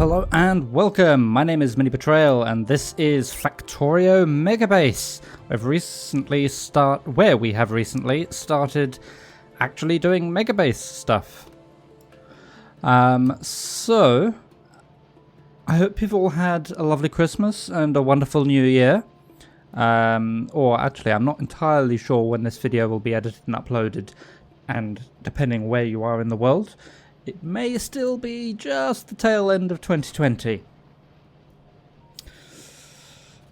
Hello and welcome. My name is MiniBetrayal and this is Factorio Megabase. We have recently started actually doing Megabase stuff. So I hope you've all had a lovely Christmas and a wonderful New Year. Or actually, I'm not entirely sure when this video will be edited and uploaded, and depending where you are in the world, it may still be just the tail end of 2020.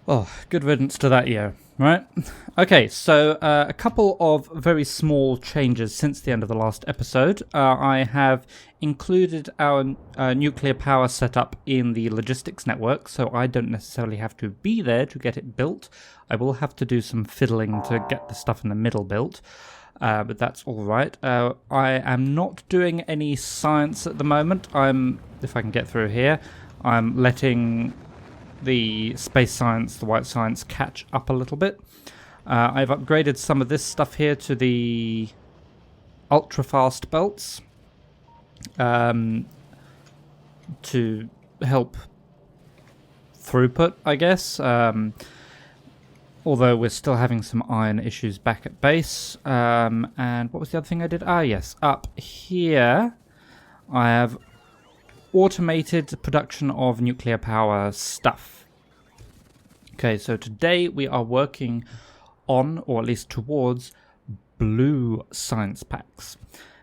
Oh, good riddance to that year, right? Okay, so a couple of very small changes since the end of the last episode. I have included our nuclear power setup in the logistics network, so I don't necessarily have to be there to get it built. I will have to do some fiddling to get the stuff in the middle built. But that's all right. I am not doing any science at the moment. If I can get through here, I'm letting the space science, the white science, catch up a little bit. I've upgraded some of this stuff here to the ultra-fast belts to help throughput, I guess. Although we're still having some iron issues back at base. And what was the other thing I did? Ah, yes. Up here, I have automated the production of nuclear power stuff. Okay, so today we are working on, or at least towards, blue science packs.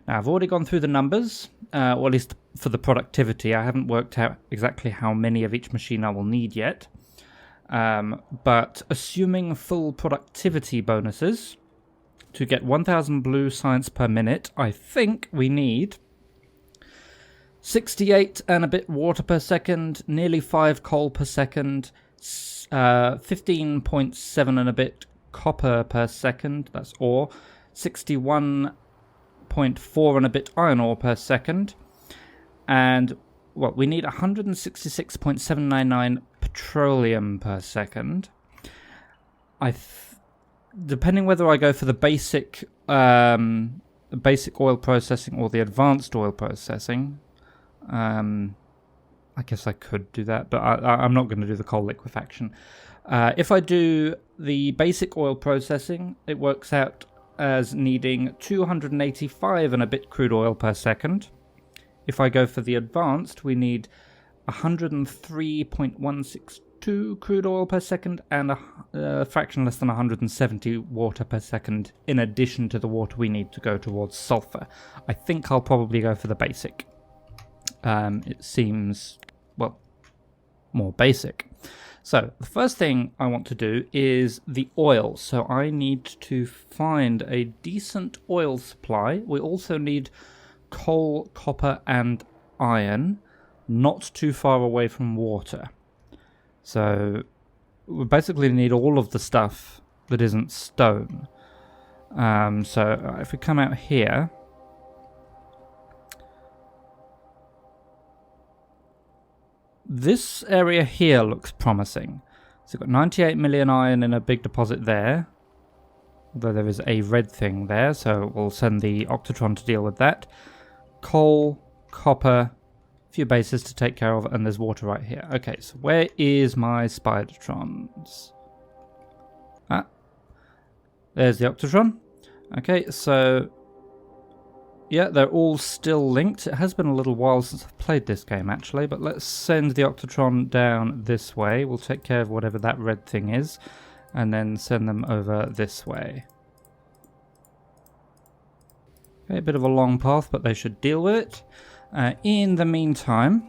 Now, I've already gone through the numbers, or at least for the productivity. I haven't worked out exactly how many of each machine I will need yet. But assuming full productivity bonuses, to get 1000 blue science per minute, I think we need 68 and a bit water per second, nearly 5 coal per second, 15.7 and a bit copper per second, that's ore, 61.4 and a bit iron ore per second, and we need 166.799 petroleum per second. Depending whether I go for the basic oil processing or the advanced oil processing, I guess I could do that, but I'm not going to do the coal liquefaction. If I do the basic oil processing, it works out as needing 285 and a bit crude oil per second. If I go for the advanced, we need 103.162 crude oil per second and a fraction less than 170 water per second, in addition to the water we need to go towards sulfur. I think I'll probably go for the basic. It seems, well, more basic. So the first thing I want to do is the oil. So I need to find a decent oil supply. We also need coal, copper, and iron, not too far away from water. So we basically need all of the stuff that isn't stone. So if we come out here, this area here looks promising. So we've got 98 million iron in a big deposit there, although there is a red thing there, so we'll send the Octatron to deal with that. Coal, copper, a few bases to take care of, and there's water right here. Okay, so where is my Spidertrons? Ah, there's the Octatron. Okay, so yeah, they're all still linked. It has been a little while since I've played this game, actually, but let's send the Octatron down this way. We'll take care of whatever that red thing is, and then send them over this way. Okay, a bit of a long path, but they should deal with it. In the meantime,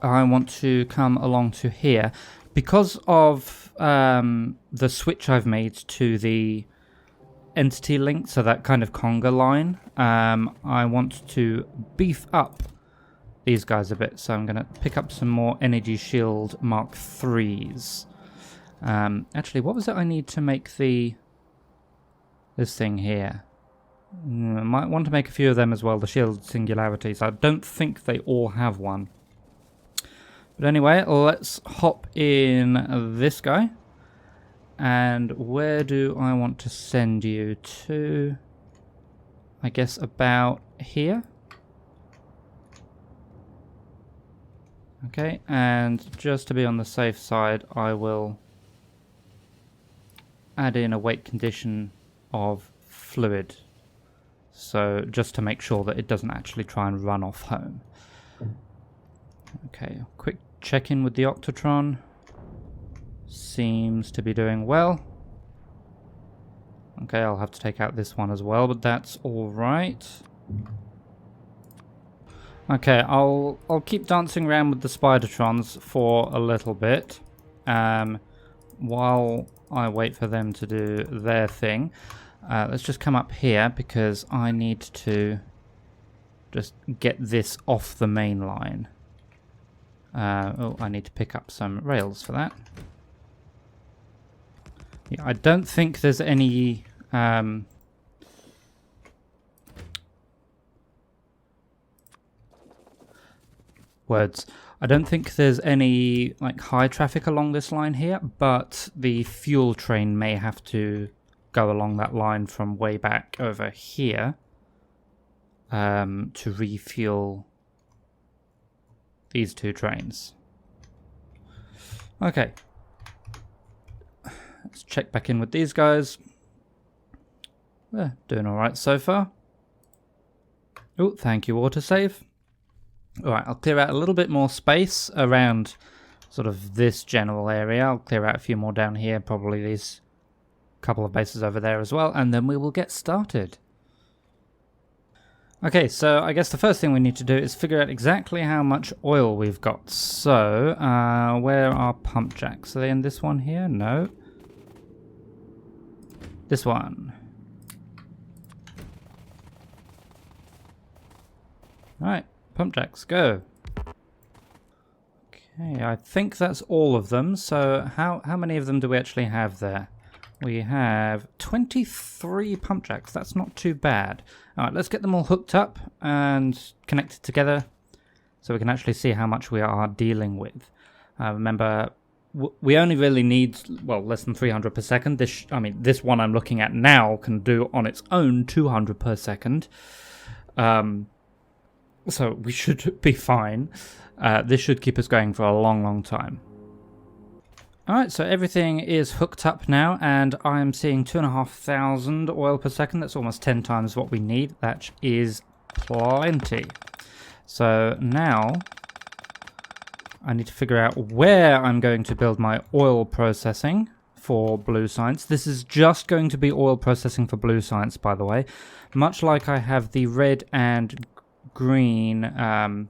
I want to come along to here. Because of the switch I've made to the entity link, so that kind of conga line, I want to beef up these guys a bit. So I'm going to pick up some more Energy Shield Mark 3s. Actually, what was it I need to make this thing here? I might want to make a few of them as well, the shield singularities. I don't think they all have one. But anyway, let's hop in this guy. And where do I want to send you to? I guess about here. Okay, and just to be on the safe side, I will add in a weight condition of fluid. So just to make sure that it doesn't actually try and run off home. Okay, quick check-in with the Octatron. Seems to be doing well. Okay, I'll have to take out this one as well, but that's alright. Okay, I'll keep dancing around with the Spidertrons for a little bit. While I wait for them to do their thing. Let's just come up here because I need to just get this off the main line. Oh, I need to pick up some rails for that. Yeah, I don't think there's any I don't think there's any like high traffic along this line here, but the fuel train may have to go along that line from way back over here to refuel these two trains. Okay. Let's check back in with these guys. They're doing alright so far. Oh, thank you, autosave. Alright, I'll clear out a little bit more space around sort of this general area. I'll clear out a few more down here, probably these couple of bases over there as well, and then we will get started. Okay, so I guess the first thing we need to do is figure out exactly how much oil we've got. So, where are pump jacks? Are they in this one here? No. This one. Alright, pump jacks, go. Okay, I think that's all of them. So how many of them do we actually have there? We have 23 pump jacks. That's not too bad. Alright, let's get them all hooked up and connected together so we can actually see how much we are dealing with. Remember, we only really need, well, less than 300 per second. This one I'm looking at now can do on its own 200 per second. So we should be fine. This should keep us going for a long, long time. Alright, so everything is hooked up now, and I'm seeing 2,500 oil per second. That's almost 10 times what we need. That is plenty. So now I need to figure out where I'm going to build my oil processing for blue science. This is just going to be oil processing for blue science, by the way. Much like I have the red and green,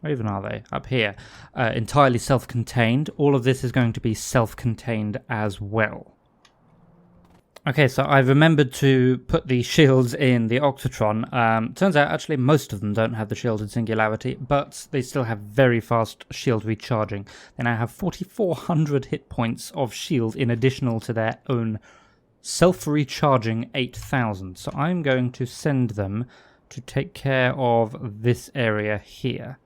where even are they? Up here. Entirely self-contained. All of this is going to be self-contained as well. Okay, so I remembered to put the shields in the Octatron. Turns out actually most of them don't have the shielded singularity, but they still have very fast shield recharging. They now have 4,400 hit points of shield in additional to their own self-recharging 8,000. So I'm going to send them to take care of this area here.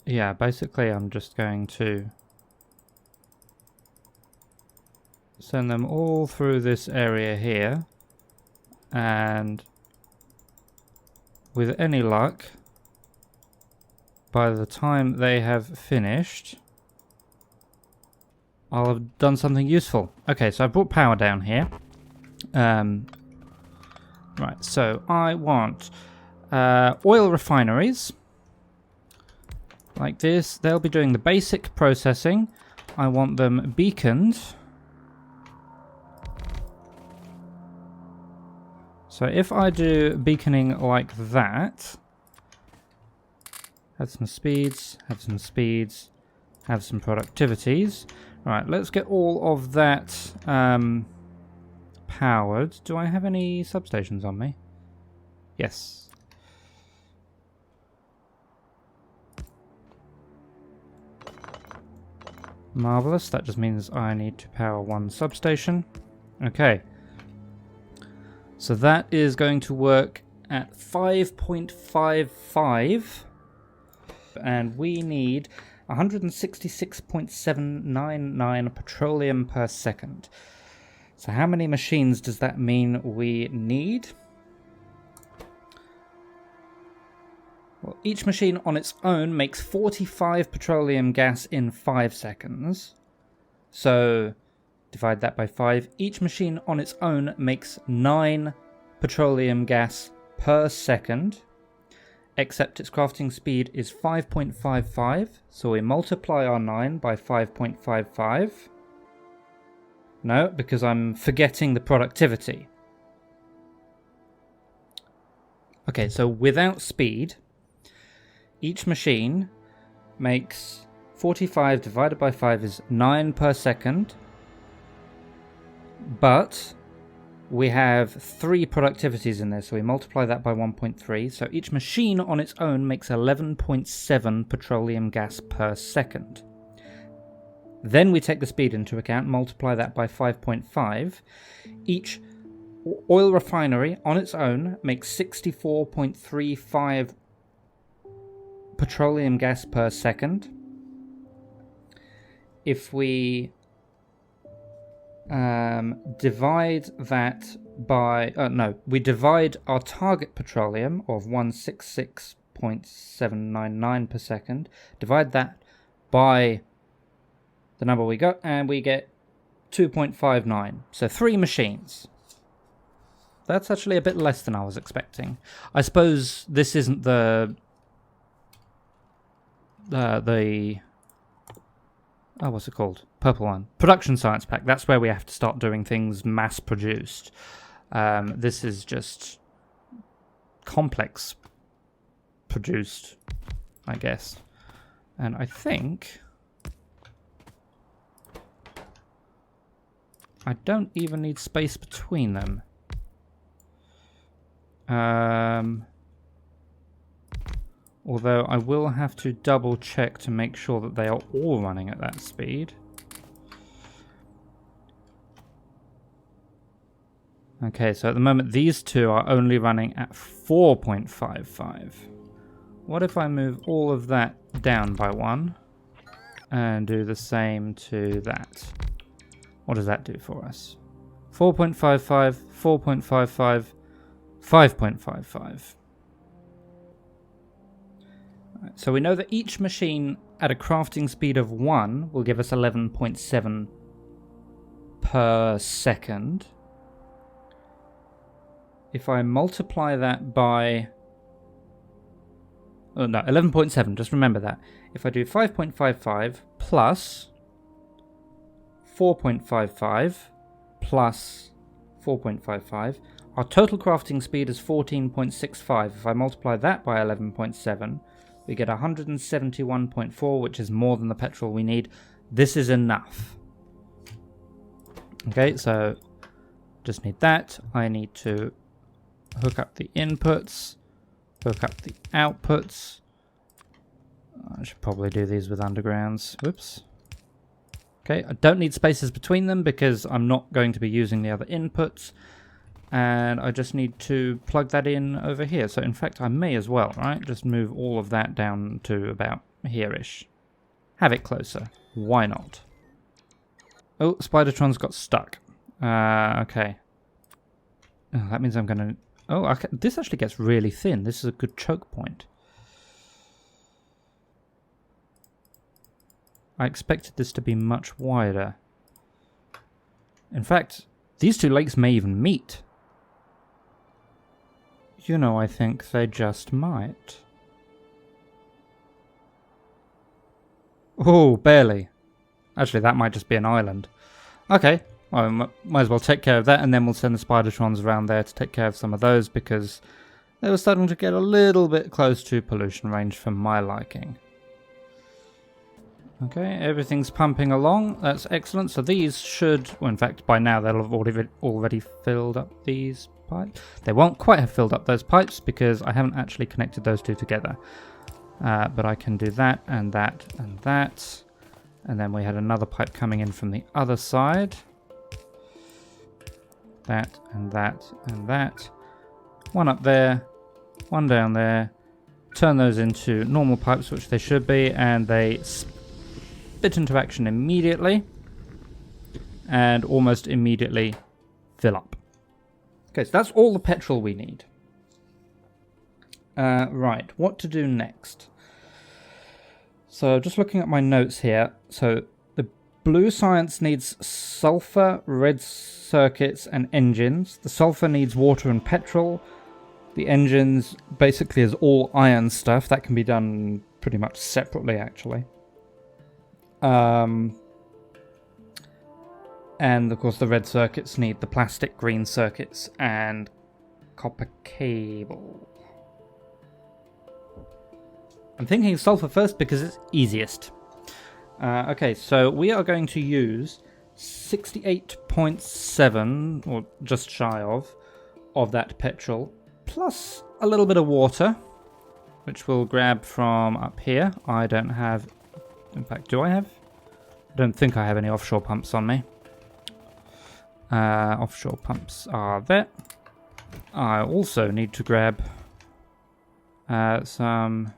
Yeah, basically I'm just going to send them all through this area here, and with any luck, by the time they have finished, I'll have done something useful. Okay, so I brought power down here. Right, so I want oil refineries like this. They'll be doing the basic processing. I want them beaconed. So if I do beaconing like that, have some speeds, have some speeds, have some productivities. Right, let's get all of that powered. Do I have any substations on me? Yes. Marvelous. That just means I need to power one substation. Okay. So that is going to work at 5.55, and we need 166.799 petroleum per second. So how many machines does that mean we need? Well, each machine on its own makes 45 petroleum gas in 5 seconds. So divide that by 5. Each machine on its own makes 9 petroleum gas per second, except its crafting speed is 5.55. So we multiply our 9 by 5.55. No, because I'm forgetting the productivity. Okay, so without speed, each machine makes 45 divided by 5 is 9 per second. But we have 3 productivities in there, so we multiply that by 1.3. So each machine on its own makes 11.7 petroleum gas per second. Then we take the speed into account, multiply that by 5.5. Each oil refinery on its own makes 64.35 petroleum gas per second. If we divide that by... we divide our target petroleum of 166.799 per second, divide that by the number we got, and we get 2.59. So 3 machines. That's actually a bit less than I was expecting. I suppose this isn't the what's it called? Purple one. Production Science Pack. That's where we have to start doing things mass produced. This is just complex produced, I guess. And I think I don't even need space between them. Although I will have to double check to make sure that they are all running at that speed. Okay, so at the moment these two are only running at 4.55. What if I move all of that down by 1 and do the same to that? What does that do for us? 4.55, 4.55, 5.55. So we know that each machine at a crafting speed of 1 will give us 11.7 per second. If I multiply that by... 11.7, just remember that. If I do 5.55 plus 4.55 plus 4.55, our total crafting speed is 14.65. If I multiply that by 11.7, we get 171.4, which is more than the petrol we need. This is enough. Okay, so just need that. I need to hook up the inputs, hook up the outputs. I should probably do these with undergrounds. Whoops. Okay, I don't need spaces between them because I'm not going to be using the other inputs. And I just need to plug that in over here. So in fact, I may as well, right? Just move all of that down to about here-ish. Have it closer. Why not? Oh, Spidertron's got stuck. Okay. Oh, that means I'm going to... Oh, okay. This actually gets really thin. This is a good choke point. I expected this to be much wider. In fact, these two lakes may even meet. You know, I think they just might. Oh, barely. Actually, that might just be an island. Okay, well, might as well take care of that, and then we'll send the Spidertrons around there to take care of some of those, because they were starting to get a little bit close to pollution range for my liking. Okay, everything's pumping along. That's excellent. So these should, well, in fact, by now they'll have already filled up these pipes. They won't quite have filled up those pipes because I haven't actually connected those two together. But I can do that and that and that. And then we had another pipe coming in from the other side. That and that and that. One up there, one down there. Turn those into normal pipes, which they should be, and they spit into action immediately. And almost immediately fill up. Okay, so that's all the petrol we need. Right, what to do next? So just looking at my notes here, so the blue science needs sulfur, red circuits and engines. The sulfur needs water and petrol. The engines basically is all iron stuff. That can be done pretty much separately, actually. And of course the red circuits need the plastic, green circuits and copper cable. I'm thinking sulfur first because it's easiest. Okay, so we are going to use 68.7, or just shy of that petrol, plus a little bit of water, which we'll grab from up here. I don't have... In fact, do I have? I don't think I have any offshore pumps on me. Offshore pumps are there. I also need to grab some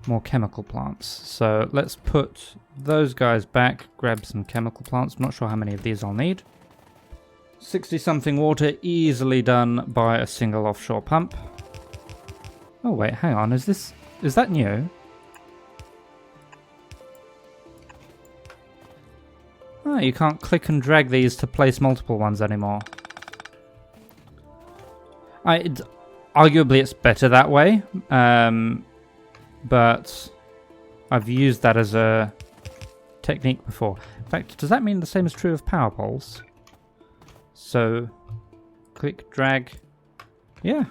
more chemical plants. So let's put those guys back, grab some chemical plants. I'm not sure how many of these I'll need. 60 something water, easily done by a single offshore pump. Oh wait, hang on, is that new? Oh, you can't click and drag these to place multiple ones anymore. Arguably it's better that way, but I've used that as a technique before. In fact, does that mean the same is true of power poles? So, click, drag. Yeah.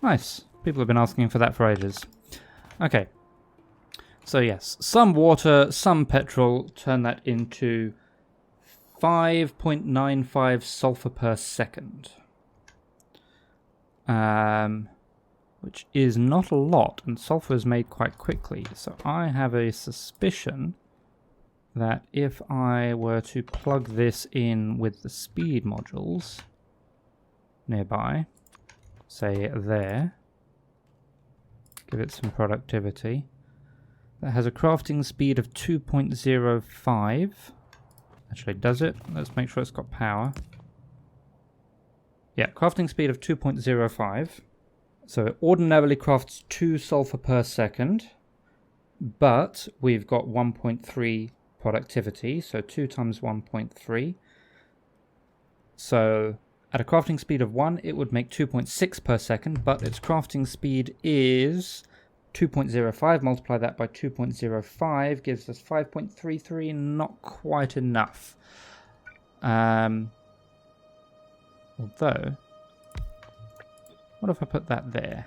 Nice. People have been asking for that for ages. Okay. So yes, some water, some petrol, turn that into 5.95 sulfur per second. Which is not a lot, and sulfur is made quite quickly. So I have a suspicion that if I were to plug this in with the speed modules nearby, say there, give it some productivity, that has a crafting speed of 2.05. Actually, does it? Let's make sure it's got power. Yeah, crafting speed of 2.05. So it ordinarily crafts 2 sulfur per second, but we've got 1.3 productivity, so 2 times 1.3. So at a crafting speed of 1, it would make 2.6 per second, but its crafting speed is 2.05. Multiply that by 2.05 gives us 5.33, not quite enough. Although, what if I put that there?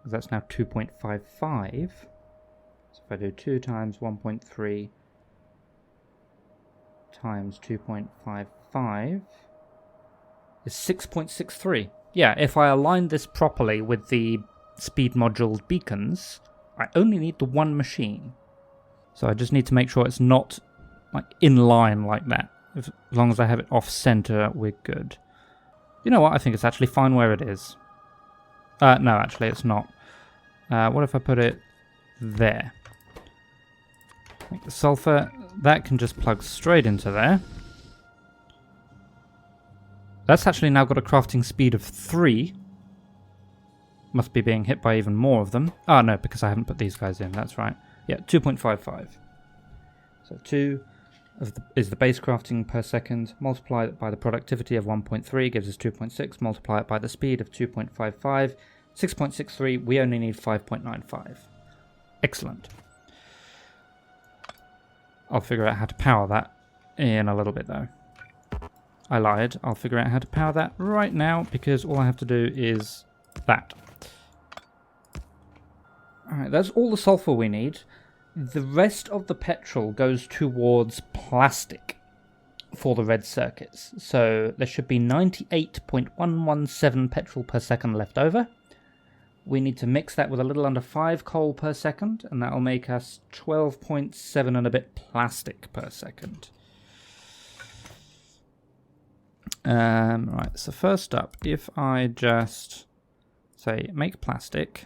That's now 2.55. So if I do 2 times 1.3 times 2.55 is 6.63. Yeah, if I align this properly with the speed module beacons, I only need the one machine. So I just need to make sure it's not like in line like that. As long as I have it off center, we're good. You know what? I think it's actually fine where it is. No, actually, it's not. What if I put it there? Like the sulfur, that can just plug straight into there. That's actually now got a crafting speed of 3. Must be being hit by even more of them. Oh, no, because I haven't put these guys in. That's right. Yeah, 2.55. So 2 is the base crafting per second. Multiply it by the productivity of 1.3 gives us 2.6. Multiply it by the speed of 2.55. 6.63. We only need 5.95. Excellent. I'll figure out how to power that in a little bit, though. I lied. I'll figure out how to power that right now, because all I have to do is that. Alright, that's all the sulfur we need. The rest of the petrol goes towards plastic for the red circuits. So there should be 98.117 petrol per second left over. We need to mix that with a little under 5 coal per second, and that will make us 12.7 and a bit plastic per second. Right, so first up, if I just say make plastic,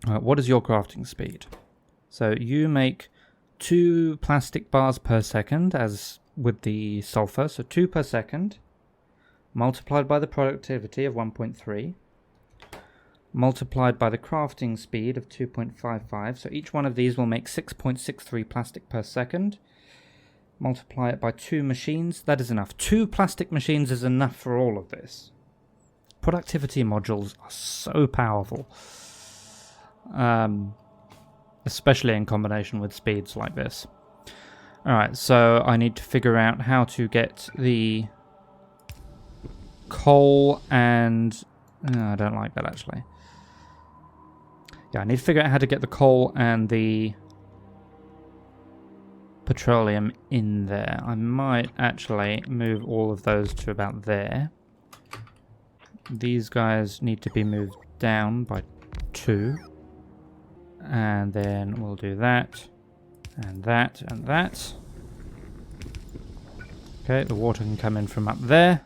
what is your crafting speed? So you make 2 plastic bars per second, as with the sulfur, so 2 per second. multiplied by the productivity of 1.3, multiplied by the crafting speed of 2.55. So each one of these will make 6.63 plastic per second. Multiply it by 2 machines. That is enough. 2 plastic machines is enough for all of this. Productivity modules are so powerful. Especially in combination with speeds like this. Alright, so I need to figure out how to get the coal and... I don't like that actually. Yeah, I need to figure out how to get the coal and the petroleum in there. I might actually move all of those to about there. These guys need to be moved down by 2. And then we'll do that, and that, and that. Okay, the water can come in from up there.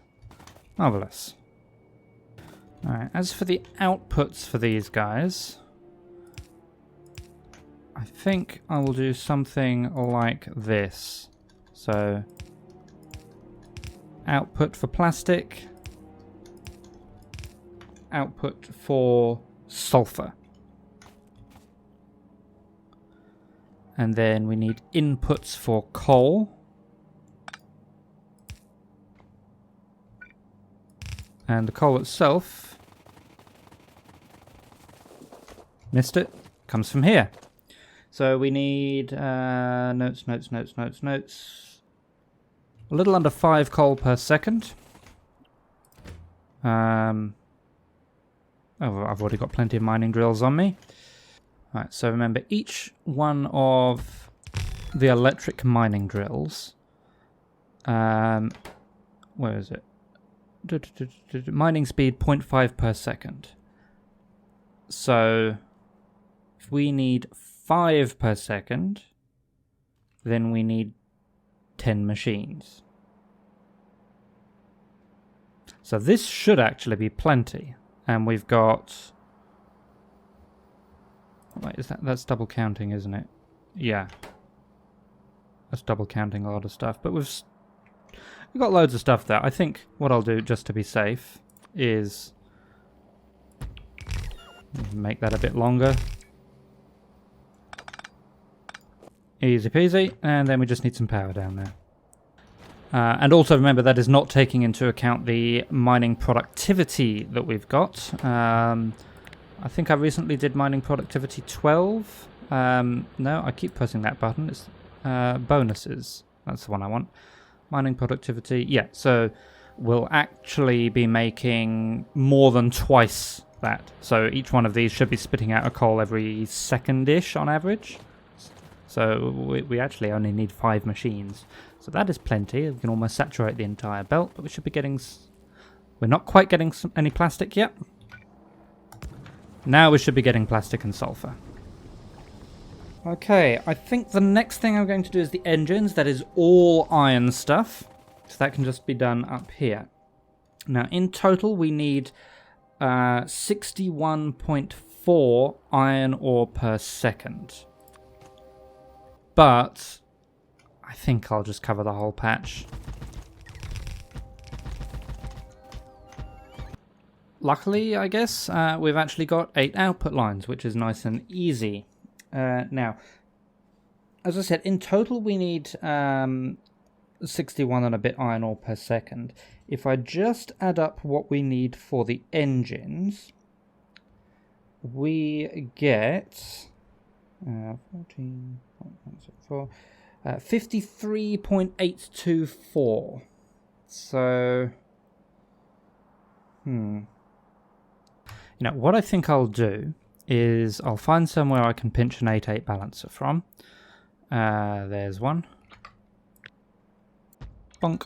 Marvellous. Alright, as for the outputs for these guys, I think I will do something like this. So, output for plastic, output for sulfur. And then we need inputs for coal. And the coal itself, missed it, comes from here. So we need notes. A little under 5 coal per second. Oh, I've already got plenty of mining drills on me. Right, so remember, each one of the electric mining drills, where is it? Mining speed 0.5 per second. So, if we need 5 per second, then we need 10 machines. So this should actually be plenty. And we've got... Wait, that's double counting, isn't it? Yeah. That's double counting a lot of stuff. But we've got loads of stuff there. I think what I'll do, just to be safe, is make that a bit longer. Easy peasy. And then we just need some power down there. And also remember, that is not taking into account the mining productivity that we've got. I think I recently did mining productivity 12. No, I keep pressing that button. It's bonuses. That's the one I want. Mining productivity. Yeah, so we'll actually be making more than twice that. So each one of these should be spitting out a coal every second-ish on average. So we actually only need 5 machines. So that is plenty. We can almost saturate the entire belt, but we should be getting... We're not quite getting any plastic yet. Now we should be getting plastic and sulfur. Okay, I think the next thing I'm going to do is the engines. That is all iron stuff. So that can just be done up here. Now, in total, we need 61.4 iron ore per second. But I think I'll just cover the whole patch. Luckily, I guess, we've actually got 8 output lines, which is nice and easy. Now, as I said, in total we need 61 and a bit iron ore per second. If I just add up what we need for the engines, we get 14.174, 53.824. So, You know, what I think I'll do is I'll find somewhere I can pinch an 8/8 balancer from. There's one. Bonk.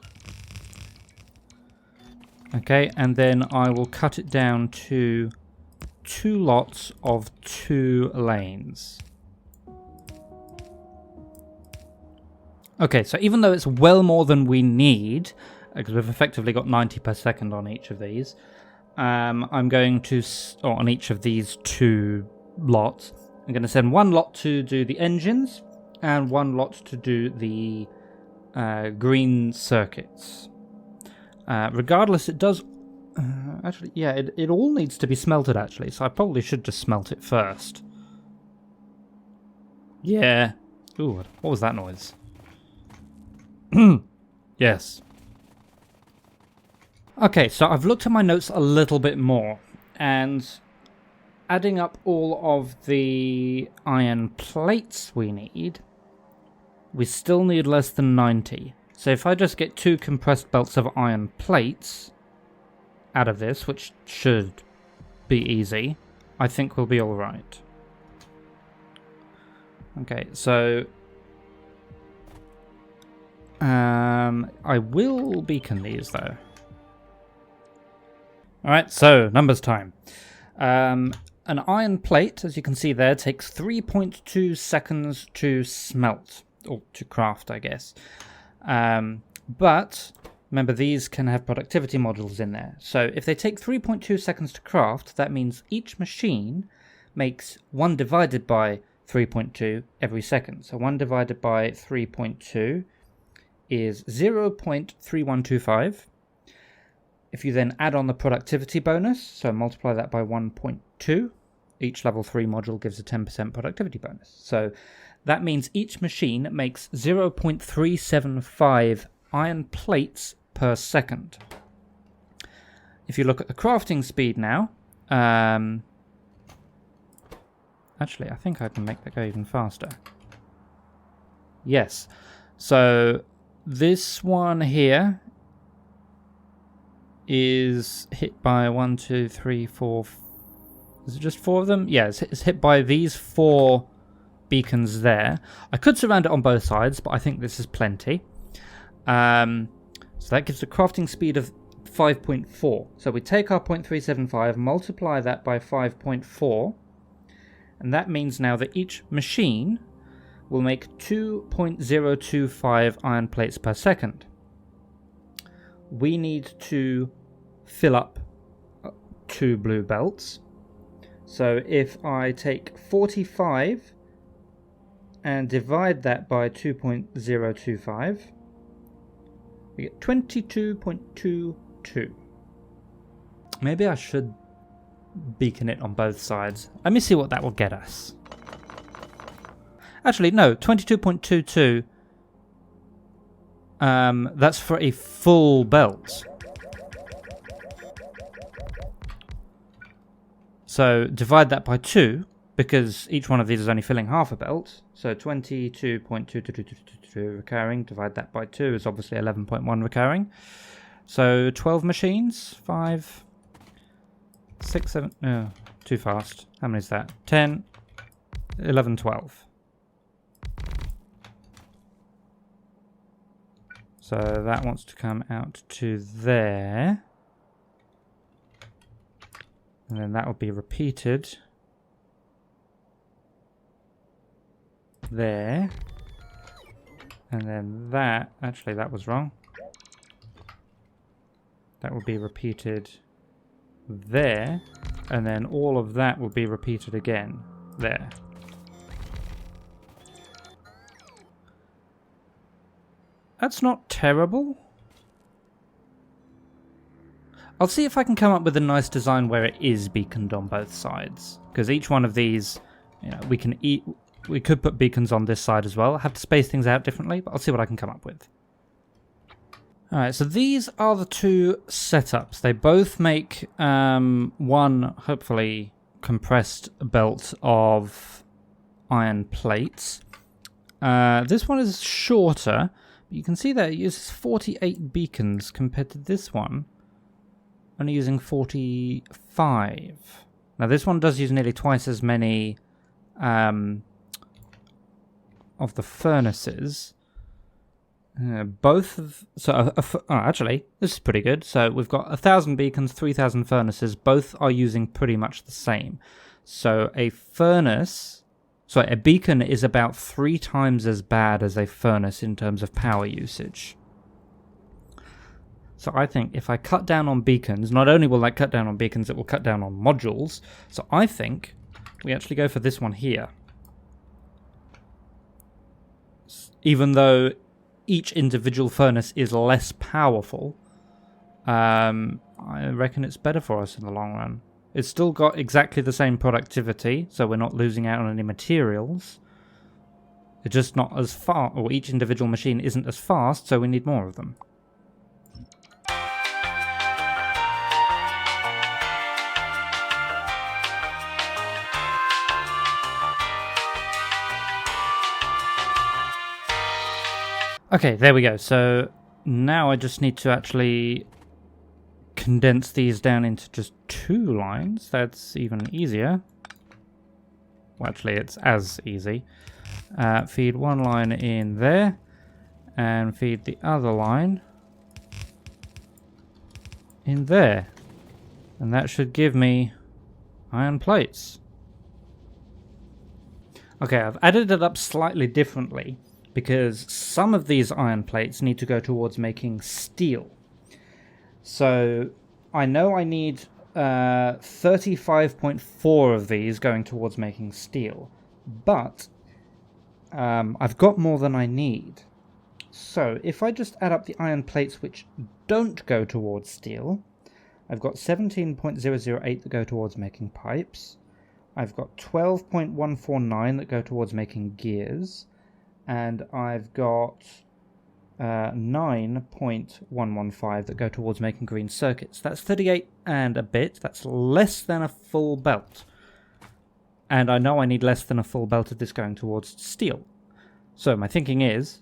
Okay, and then I will cut it down to 2 lots of 2 lanes. Okay, so even though it's well more than we need, because we've effectively got 90 per second on each of these, I'm going to, on each of these 2 lots, I'm going to send 1 lot to do the engines and 1 lot to do the green circuits. Regardless, it does... actually, yeah, it all needs to be smelted, actually, so I probably should just smelt it first. Yeah. Ooh, what was that noise? Yes. Okay, so I've looked at my notes a little bit more, and adding up all of the iron plates we need, we still need less than 90. So if I just get 2 compressed belts of iron plates out of this, which should be easy, I think we'll be alright. Okay, so I will beacon these though. Alright, so numbers time. An iron plate, as you can see there, takes 3.2 seconds to smelt, or to craft, I guess. But remember, these can have productivity modules in there. So if they take 3.2 seconds to craft, that means each machine makes 1 divided by 3.2 every second. So 1 divided by 3.2 is 0.3125. If you then add on the productivity bonus, so multiply that by 1.2, each level 3 module gives a 10% productivity bonus. So that means each machine makes 0.375 iron plates per second. If you look at the crafting speed now, actually, I think I can make that go even faster. Yes. So this one here is hit by 1, 2, 3, 4. Is it just 4 of them? Yeah, it's hit by these 4 beacons there. I could surround it on both sides, but I think this is plenty. So that gives a crafting speed of 5.4. So we take our 0.375, multiply that by 5.4, and that means now that each machine will make 2.025 iron plates per second. We need to fill up 2 blue belts. So if I take 45 and divide that by 2.025, we get 22.22. Maybe I should beacon it on both sides. Let me see what that will get us. Actually, no, 22.22. That's for a full belt. So divide that by 2, because each one of these is only filling half a belt. So 22.222 recurring, divide that by 2 is obviously 11.1 recurring. So 12 machines, 5, 6, 7, no, too fast. How many is that? 10, 11, 12. So that wants to come out to there. And then that will be repeated there. And then that, actually that was wrong. That will be repeated there. And then all of that will be repeated again there. That's not terrible. I'll see if I can come up with a nice design where it is beaconed on both sides. Because each one of these, you know, we could put beacons on this side as well. I have to space things out differently, but I'll see what I can come up with. Alright, so these are the 2 setups. They both make one, hopefully, compressed belt of iron plates. This one is shorter. You can see that it uses 48 beacons compared to this one only using 45. Now this one does use nearly twice as many of the furnaces. Actually, this is pretty good. So we've got 1,000 beacons, 3,000 furnaces. Both are using pretty much the same. So a beacon is about 3 times as bad as a furnace in terms of power usage. So I think if I cut down on beacons, not only will that cut down on beacons, it will cut down on modules. So I think we actually go for this one here. Even though each individual furnace is less powerful, I reckon it's better for us in the long run. It's still got exactly the same productivity, so we're not losing out on any materials. It's just not as far, or each individual machine isn't as fast, so we need more of them. Okay, there we go. So now I just need to actually condense these down into just 2 lines. That's even easier. Well, actually, it's as easy. Feed 1 line in there, and feed the other line in there. And that should give me iron plates. Okay, I've added it up slightly differently, because some of these iron plates need to go towards making steel. So I know I need 35.4 of these going towards making steel, but I've got more than I need. So if I just add up the iron plates which don't go towards steel, I've got 17.008 that go towards making pipes, I've got 12.149 that go towards making gears, and I've got 9.115 that go towards making green circuits. That's 38 and a bit. That's less than a full belt. And I know I need less than a full belt of this going towards steel. So my thinking is,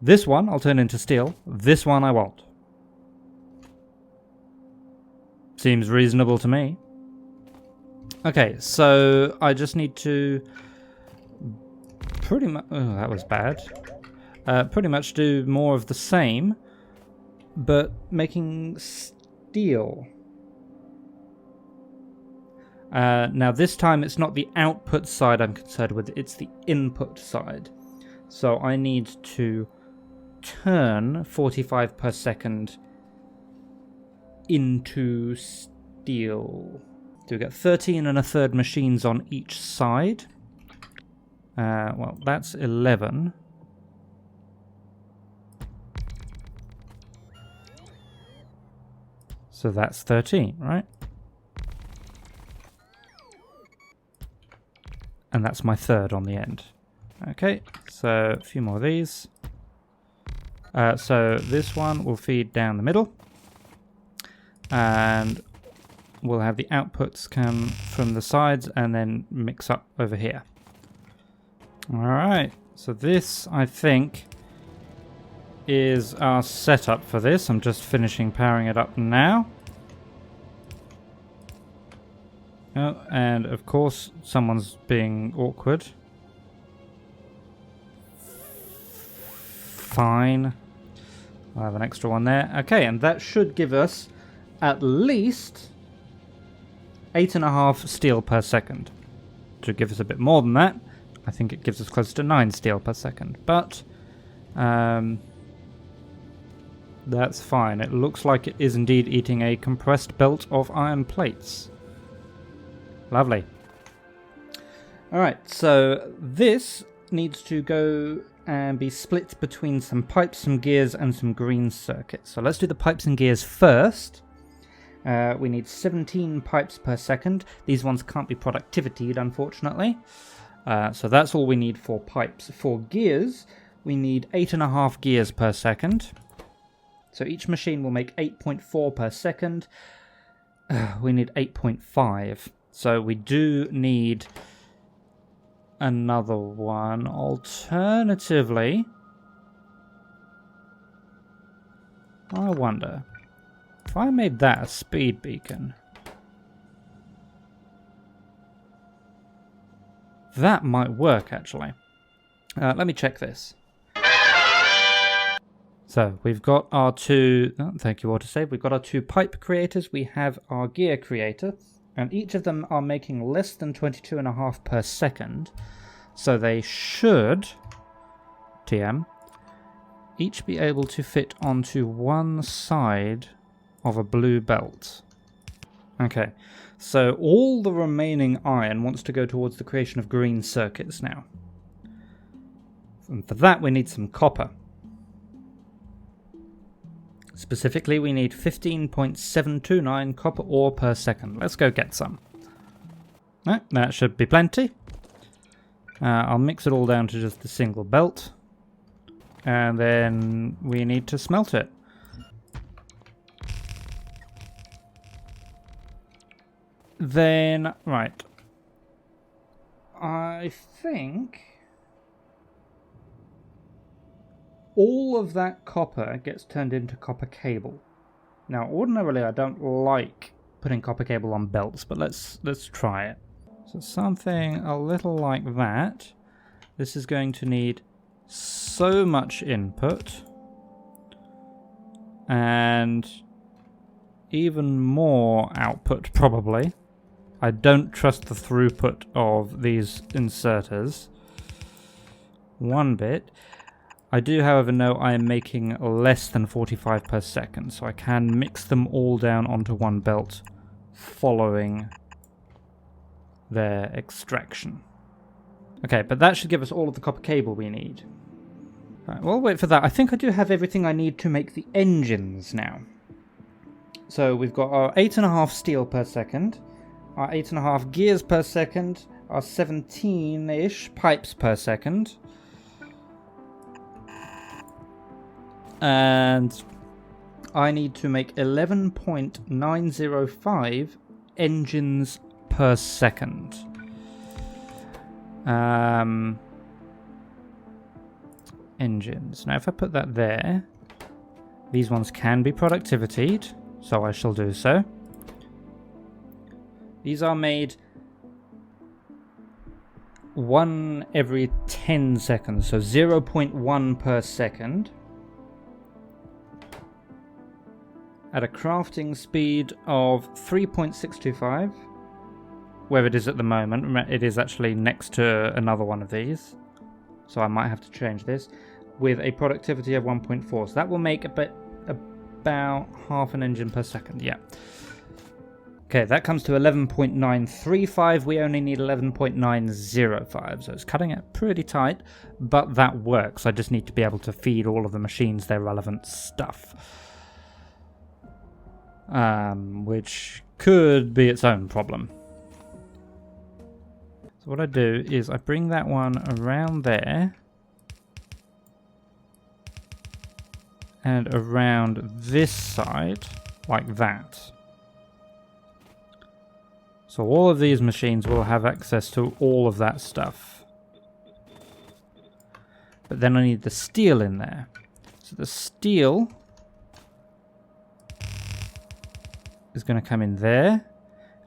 this one I'll turn into steel, this one I won't. Seems reasonable to me. Okay, so I just need to pretty much... Oh, that was bad. Pretty much do more of the same, but making steel. Now this time it's not the output side I'm concerned with, it's the input side. So I need to turn 45 per second into steel. So we get 13 1/3 machines on each side. Well, that's 11. So that's 13, right? And that's my third on the end. Okay, so a few more of these. So this one will feed down the middle. And we'll have the outputs come from the sides and then mix up over here. Alright, so this, I think, is our setup for this. I'm just finishing powering it up now. Oh, and of course, someone's being awkward. Fine. I'll have an extra one there. Okay, and that should give us at least 8.5 steel per second. Should give us a bit more than that. I think it gives us close to 9 steel per second, but that's fine. It looks like it is indeed eating a compressed belt of iron plates. Lovely. Alright, so this needs to go and be split between some pipes, some gears, and some green circuits. So let's do the pipes and gears first. We need 17 pipes per second. These ones can't be productivityed, unfortunately. So that's all we need for pipes. For gears, we need 8.5 gears per second. So each machine will make 8.4 per second. We need 8.5. So we do need another one. Alternatively, I wonder if I made that a speed beacon. That might work, actually. Let me check this. So we've got our two... Oh, thank you, autosave. We've got our two pipe creators. We have our gear creator. And each of them are making less than 22.5 per second. So they should, TM, each be able to fit onto one side of a blue belt. Okay, so all the remaining iron wants to go towards the creation of green circuits now. And for that we need some copper. Specifically, we need 15.729 copper ore per second. Let's go get some. That should be plenty. I'll mix it all down to just a single belt. And then we need to smelt it. Then, right. I think all of that copper gets turned into copper cable. Now, ordinarily I don't like putting copper cable on belts, but let's try it. So something a little like that. This is going to need so much input and even more output probably. I don't trust the throughput of these inserters one bit. I do, however, know I am making less than 45 per second, so I can mix them all down onto one belt following their extraction. Okay, but that should give us all of the copper cable we need. Right, well, wait for that. I think I do have everything I need to make the engines now. So we've got our 8.5 steel per second, our 8.5 gears per second, our 17-ish pipes per second. And I need to make 11.905 engines per second. Engines. Now if I put that there, these ones can be productivityed, so I shall do so. These are made 1 every 10 seconds, so 0.1 per second. At a crafting speed of 3.625. Where it is at the moment, it is actually next to another one of these. So I might have to change this. With a productivity of 1.4. So that will make about half an engine per second, yeah. Okay, that comes to 11.935. We only need 11.905. So it's cutting it pretty tight, but that works. I just need to be able to feed all of the machines their relevant stuff. Which could be its own problem. So what I do is I bring that one around there and around this side like that. So all of these machines will have access to all of that stuff. But then I need the steel in there. So the steel is going to come in there,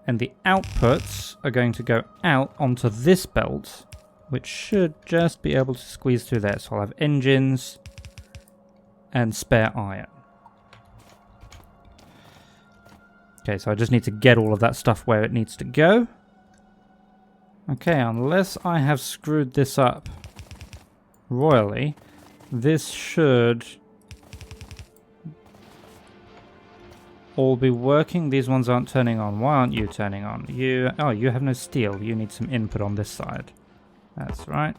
and the outputs are going to go out onto this belt, which should just be able to squeeze through there. So I'll have engines and spare iron. Okay, so I just need to get all of that stuff where it needs to go. Okay, unless I have screwed this up royally, this should all be working. These ones aren't turning on. Why aren't you turning on? You have no steel. You need some input on this side. That's right.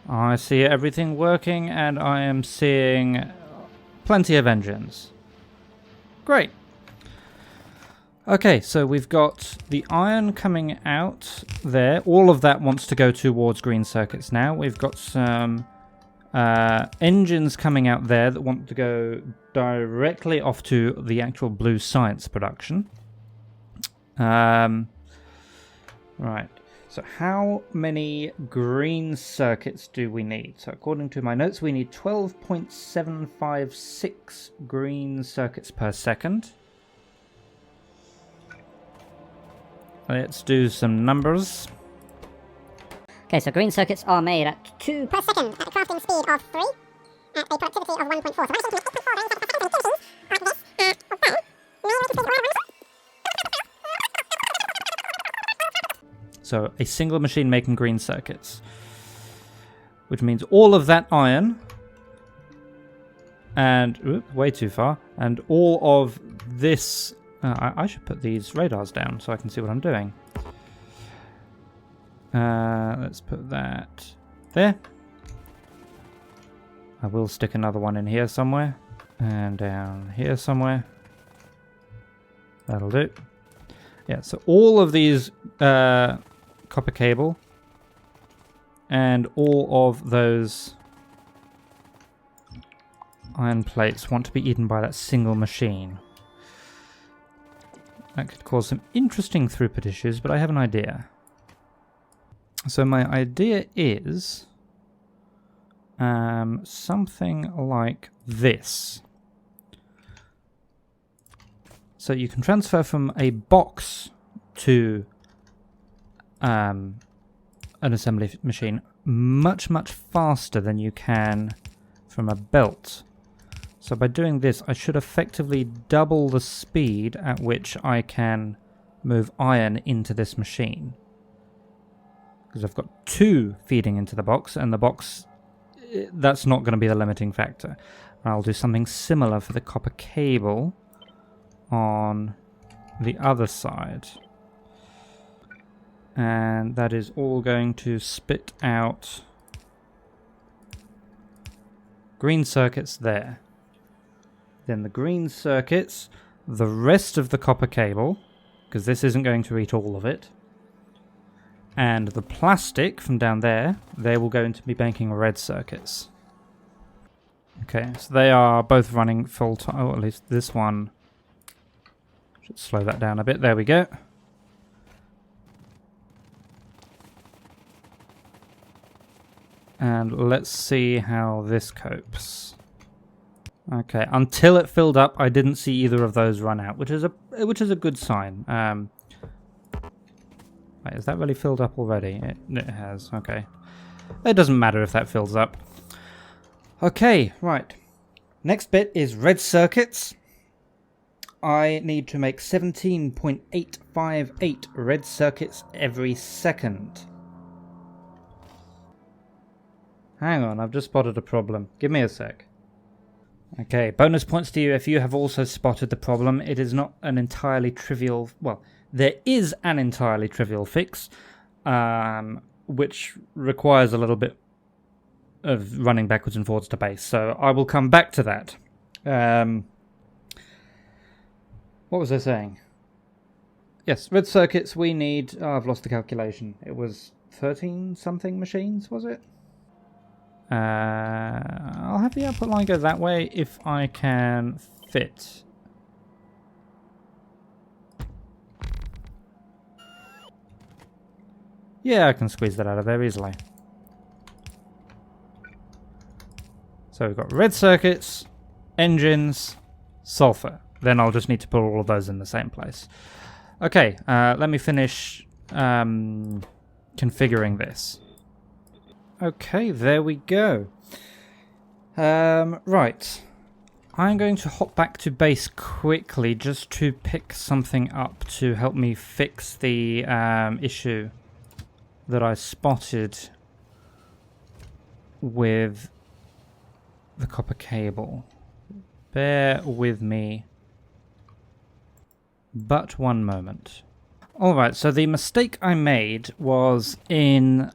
I see everything working, and I am seeing plenty of engines. Great. Okay, so we've got the iron coming out there. All of that wants to go towards green circuits now. We've got some engines coming out there that want to go directly off to the actual blue science production. Right. So how many green circuits do we need? So according to my notes, we need 12.756 green circuits per second. Let's do some numbers. Okay, so green circuits are made at 2 per second at a crafting speed of 3 at a productivity of 1.4. So a single machine making green circuits, which means all of that iron and way too far, and all of this. I should put these radars down so I can see what I'm doing. Let's put that there. I will stick another one in here somewhere. And down here somewhere. That'll do. Yeah, so all of these copper cable and all of those iron plates want to be eaten by that single machine. That could cause some interesting throughput issues, but I have an idea. So my idea is something like this. So you can transfer from a box to an assembly machine much, much faster than you can from a belt. So by doing this, I should effectively double the speed at which I can move iron into this machine. Because I've got two feeding into the box, and the box, that's not going to be the limiting factor. I'll do something similar for the copper cable on the other side. And that is all going to spit out green circuits there. Then the green circuits, the rest of the copper cable, because this isn't going to eat all of it, and the plastic from down there, they will go into me banking red circuits. Okay, so they are both running full time, or at least this one. Should slow that down a bit, there we go. And let's see how this copes. Okay, until it filled up, I didn't see either of those run out, which is a good sign. Wait, is that really filled up already? It has, okay. It doesn't matter if that fills up. Okay, right. Next bit is red circuits. I need to make 17.858 red circuits every second. Hang on, I've just spotted a problem. Give me a sec. Okay, bonus points to you if you have also spotted the problem. It is not an entirely trivial... Well, there is an entirely trivial fix, which requires a little bit of running backwards and forwards to base. So I will come back to that. What was I saying? Yes, red circuits we need... Oh, I've lost the calculation. It was 13-something machines, was it? I'll have the output line go that way if I can fit. Yeah, I can squeeze that out of there easily. So we've got red circuits, engines, sulfur. Then I'll just need to put all of those in the same place. Okay, let me finish configuring this. Okay, there we go. Right. I'm going to hop back to base quickly just to pick something up to help me fix the issue that I spotted with the copper cable. Bear with me but one moment. Alright, so the mistake I made was in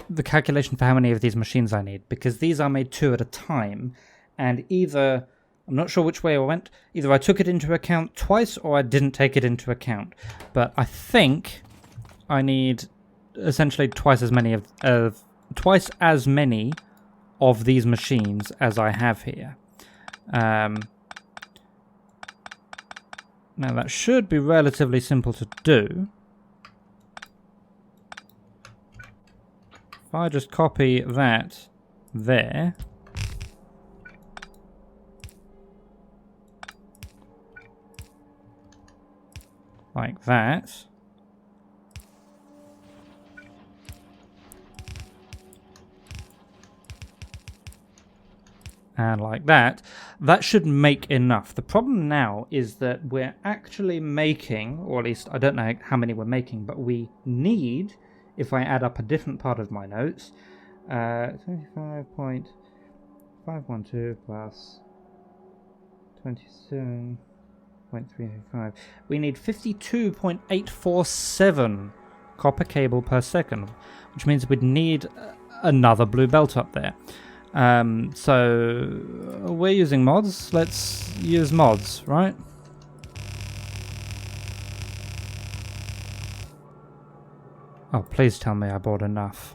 the calculation for how many of these machines I need, because these are made two at a time, and either, I'm not sure which way I went, either I took it into account twice or I didn't take it into account, but I think I need essentially twice as many of these machines as I have here. Now that should be relatively simple to do. If I just copy that there, like that, and like that, that should make enough. The problem now is that we're actually making, or at least I don't know how many we're making, but we need, if I add up a different part of my notes, 25.512 plus 27.385. We need 52.847 copper cable per second, which means we'd need another blue belt up there. So we're using mods. Let's use mods, right? Oh, please tell me I bought enough.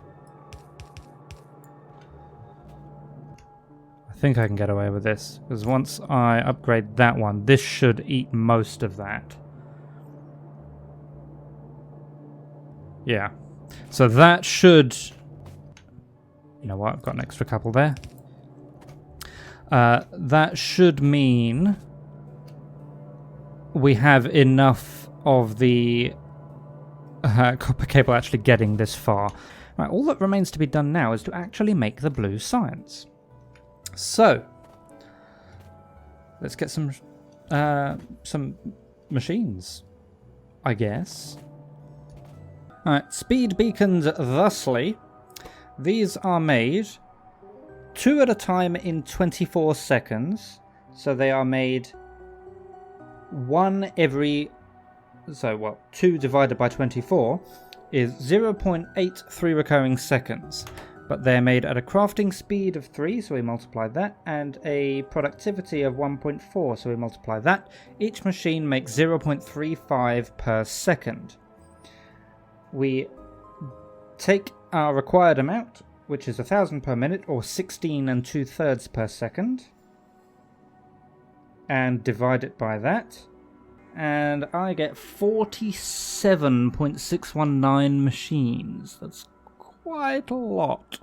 I think I can get away with this, because once I upgrade that one, this should eat most of that. Yeah. So that should... You know what? I've got an extra couple there. That should mean we have enough of the copper cable actually getting this far. Right, all that remains to be done now is to actually make the blue science. So, let's get some machines, I guess. Alright, speed beacons thusly. These are made 2 at a time in 24 seconds. So they are made 1 every... So, well, 2 divided by 24 is 0.83 recurring seconds. But they're made at a crafting speed of 3, so we multiply that, and a productivity of 1.4, so we multiply that. Each machine makes 0.35 per second. We take our required amount, which is 1,000 per minute, or 16 2/3 per second, and divide it by that, and I get 47.619 machines. That's quite a lot.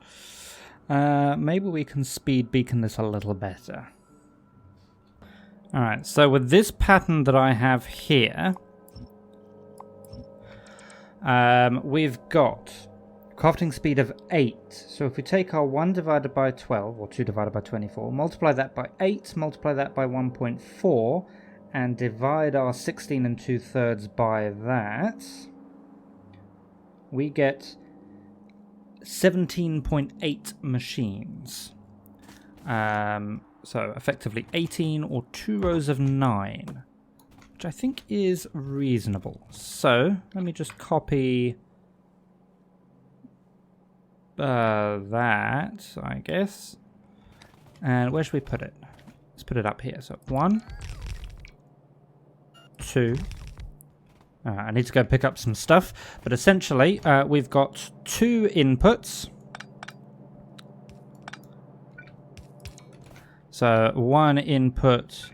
Maybe we can speed beacon this a little better. Alright, so with this pattern that I have here, we've got crafting speed of 8. So if we take our 1 divided by 12, or 2 divided by 24, multiply that by 8, multiply that by 1.4, and divide our 16 2/3 by that, we get 17.8 machines. So effectively 18, or 2 rows of 9, which I think is reasonable. So let me just copy that, I guess. And where should we put it? Let's put it up here. So 1, 2. I need to go pick up some stuff, but essentially we've got 2 inputs. So 1 input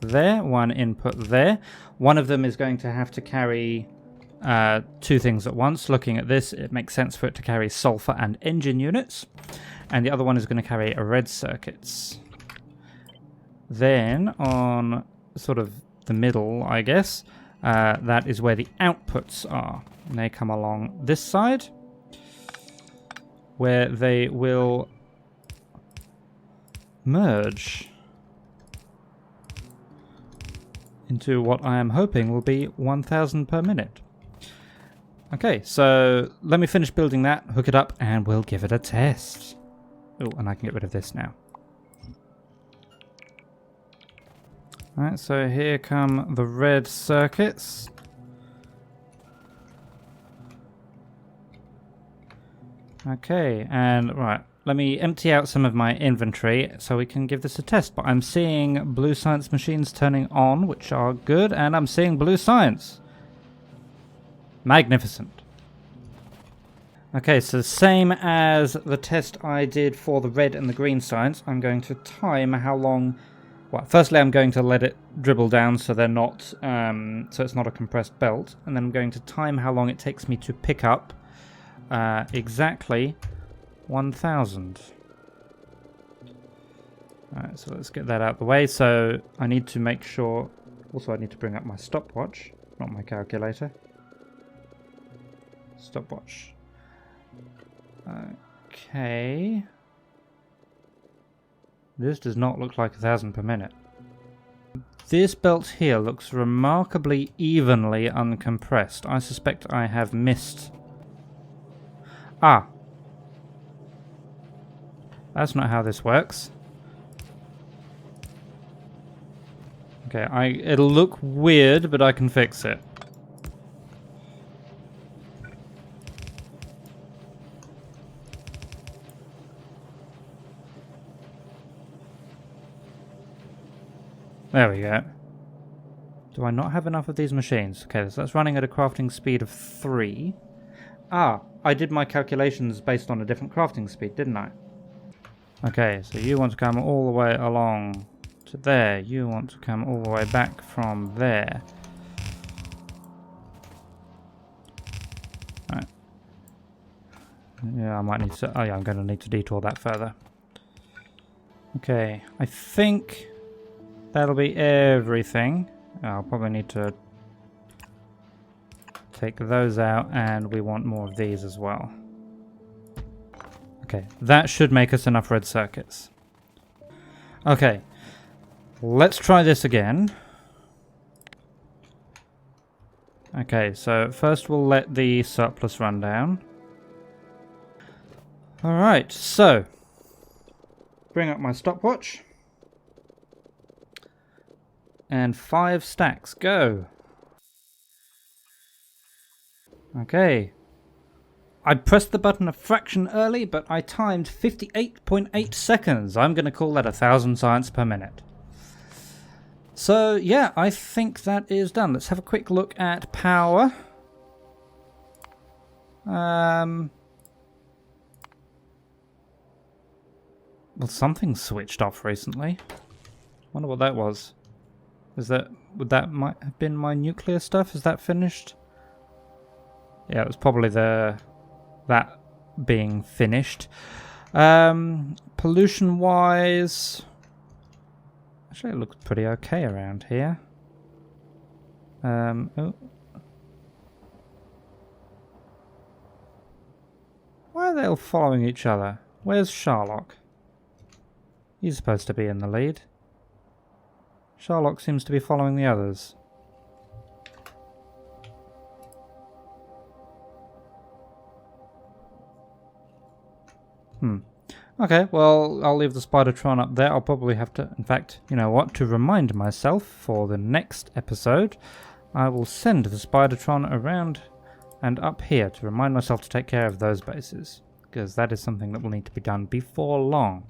there, 1 input there. One of them is going to have to carry 2 things at once. Looking at this, it makes sense for it to carry sulfur and engine units, and the other one is going to carry red circuits. Then on sort of the middle, I guess, that is where the outputs are. And they come along this side, where they will merge into what I am hoping will be 1,000 per minute. Okay, so let me finish building that, hook it up, and we'll give it a test. Oh, and I can get rid of this now. Alright, so here come the red circuits. Okay, and right, let me empty out some of my inventory so we can give this a test. But I'm seeing blue science machines turning on, which are good, and I'm seeing blue science. Magnificent. Okay, so same as the test I did for the red and the green science, I'm going to time how long... Well, firstly I'm going to let it dribble down so they're not, so it's not a compressed belt, and then I'm going to time how long it takes me to pick up exactly 1,000. Alright, so let's get that out of the way. So I need to make sure, also I need to bring up my stopwatch, not my calculator. Stopwatch. Okay. This does not look like 1,000 per minute. This belt here looks remarkably evenly uncompressed. I suspect I have missed... Ah! That's not how this works. Okay, it'll look weird, but I can fix it. There we go. Do I not have enough of these machines? Okay, so that's running at a crafting speed of 3. Ah, I did my calculations based on a different crafting speed, didn't I? Okay, so you want to come all the way along to there. You want to come all the way back from there. Right. Yeah, I might need to... Oh yeah, I'm going to need to detour that further. Okay, I think that'll be everything. I'll probably need to take those out, and we want more of these as well. Okay, that should make us enough red circuits. Okay, let's try this again. Okay, so first we'll let the surplus run down. Alright, so bring up my stopwatch. And 5 stacks, go! Okay. I pressed the button a fraction early, but I timed 58.8 seconds. I'm going to call that 1,000 science per minute. So, yeah, I think that is done. Let's have a quick look at power. Well, something switched off recently. Wonder what that was. Would that might have been my nuclear stuff? Is that finished? Yeah, it was probably that being finished. Pollution wise, actually it looks pretty okay around here. Oh. Why are they all following each other? Where's Sherlock? He's supposed to be in the lead. Sherlock seems to be following the others. Okay, well, I'll leave the Spidertron up there. I'll probably have to, in fact, you know what, to remind myself for the next episode, I will send the Spidertron around and up here to remind myself to take care of those bases, because that is something that will need to be done before long.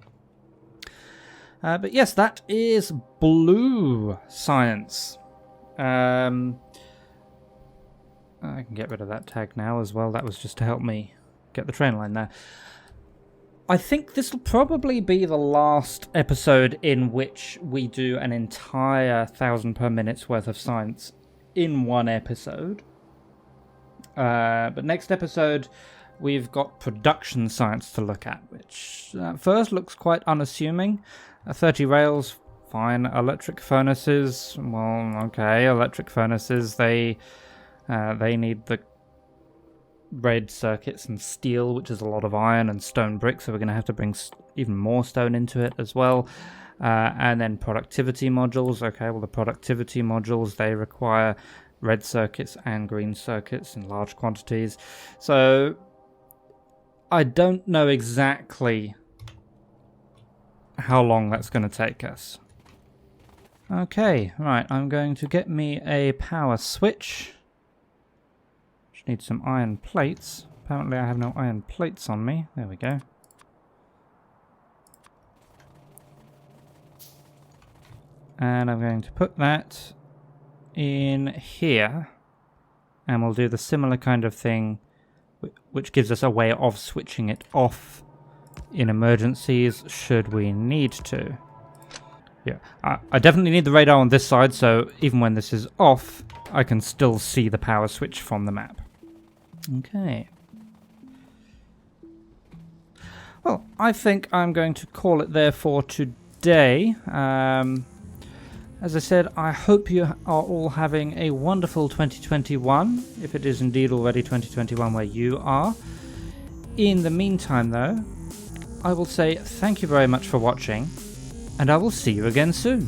But yes, that is blue science. I can get rid of that tag now as well. That was just to help me get the train line there. I think this will probably be the last episode in which we do an entire 1,000 per minute's worth of science in one episode. But next episode, we've got production science to look at, which at first looks quite unassuming. 30 rails, fine. Electric furnaces, well, okay. Electric furnaces, they need the red circuits and steel, which is a lot of iron, and stone bricks, so we're going to have to bring even more stone into it as well. And then productivity modules. Okay, well, the productivity modules, they require red circuits and green circuits in large quantities. So I don't know exactly how long that's going to take us. Okay, right, I'm going to get me a power switch. Just need some iron plates. Apparently I have no iron plates on me. There we go. And I'm going to put that in here. And we'll do the similar kind of thing, which gives us a way of switching it off in emergencies, should we need to. Yeah, I definitely need the radar on this side, so even when this is off, I can still see the power switch from the map. Okay. Well, I think I'm going to call it there for today. As I said, I hope you are all having a wonderful 2021, if it is indeed already 2021 where you are. In the meantime, though, I will say thank you very much for watching, and I will see you again soon.